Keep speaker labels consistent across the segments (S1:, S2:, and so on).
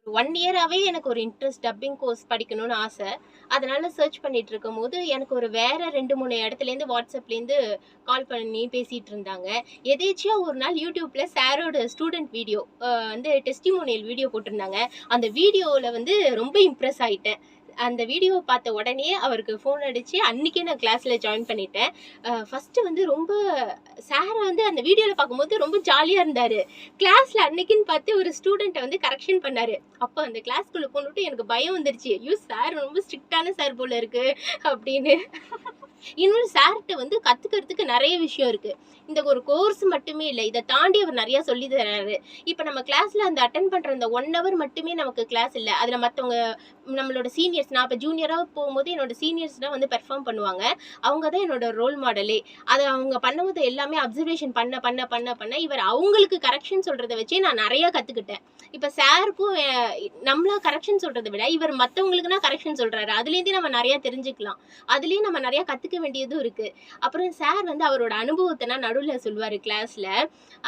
S1: 1 இயராவே எனக்கு ஒரு interest dubbing course படிக்கணும்னு ஆசை. அதனால சர்ச் பண்ணிட்டு இருக்கும்போது, எனக்கு ஒரு வேற 2, 3 இடத்துலேருந்து WhatsAppலேருந்து கால் பண்ணி பேசிட்டு இருந்தாங்க. எதேர்ச்சியா ஒரு நாள் YouTubeல சாரோட ஸ்டூடண்ட் வீடியோ வந்து டெஸ்டிமோனியல் வீடியோ போட்டிருந்தாங்க. அந்த வீடியோல வந்து ரொம்ப இம்ப்ரெஸ் ஆயிட்டேன். அந்த வீடியோவ பார்த்த உடனே அவருக்கு ஃபோன் அடிச்சு, அன்னைக்கே நான் கிளாஸ்ல ஜாயின் பண்ணிட்டேன். ஃபர்ஸ்ட்டு வந்து ரொம்ப சார் வந்து அந்த வீடியோல பார்க்கும்போது ரொம்ப ஜாலியா இருந்தாரு. கிளாஸ்ல அன்னைக்குன்னு பார்த்து ஒரு ஸ்டூடண்ட்ட வந்து கரெக்ஷன் பண்ணாரு. அப்ப அந்த கிளாஸ்க்குள்ள போனதும் எனக்கு பயம் வந்துருச்சு. ஐயோ! சார் ரொம்ப ஸ்ட்ரிக்ட்டான சார் போல இருக்கு அப்படின்னு. இன்னொரு சார்ட்ட வந்து கத்துக்கிறதுக்கு நெறைய விஷயம் இருக்கு. இந்த ஒரு கோர்ஸ் மட்டுமே இல்ல. இத தாண்டி அவர் நெறைய சொல்லி தராரு. இப்ப நம்ம கிளாஸ்ல அந்த அட்டெண்ட் பண்ற அந்த 1 ஹவர் மட்டுமே நமக்கு கிளாஸ் இல்ல. அதுல மத்தவங்க நம்மளோட சீனியர்ஸ் நான் இப்ப ஜூனியரா போகும்போது என்னோட சீனியர்ஸ் தான் வந்து பெர்ஃபார்ம் பண்ணுவாங்க. அவங்க தான் என்னோட ரோல் மாடலே. அத அவங்க பண்ணும்போது எல்லாமே அப்சர்வேஷன் பண்ண இவர் அவங்களுக்கு கரெக்ஷன் சொல்றத வச்சே நான் நெறைய கத்துக்கிட்டேன். இப்ப சாருக்கும் நம்மள கரெக்ஷன் சொல்றத விட இவர் மத்தவங்களுக்குனா கரெக்ஷன் சொல்றாரு. அதுலேருந்தே நம்ம நெறைய தெரிஞ்சுக்கலாம். அதுலயும் நம்ம நெறைய கத்துக்க வேண்டியதும் இருக்கு. அப்புறம் சார் வந்து அவரோட அனுபவத்த நடுவுல சொல்வாரு கிளாஸ்ல.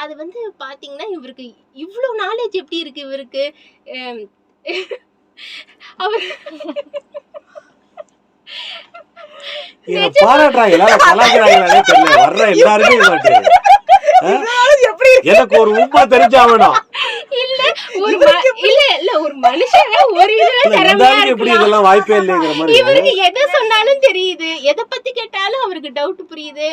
S1: அது வந்து பாத்தீங்கன்னா, இவருக்கு இவ்ளோ நாலேட்ஜ் எப்படி இருக்கு இவருக்கு? அம் அவர்
S2: இத பாராட்டுறாங்களா இல்ல கலாய்க்கிறாங்களானே தெரியல. வர்ற எல்லாருமே இதாட்டு. எனக்கு ஒரு உண்மை தெரிஞ்சா வேணும்.
S1: இல்ல ஒரு மனுஷன் ஒரு இதுல திறமையா
S2: எப்படி இதெல்லாம் வாய்ப்பே இல்லைங்கிற மாதிரி.
S1: இவருக்கு எதை சொன்னாலும் தெரியுது. எதை பத்தி கேட்டாலும் அவருக்கு டவுட் புரியுது.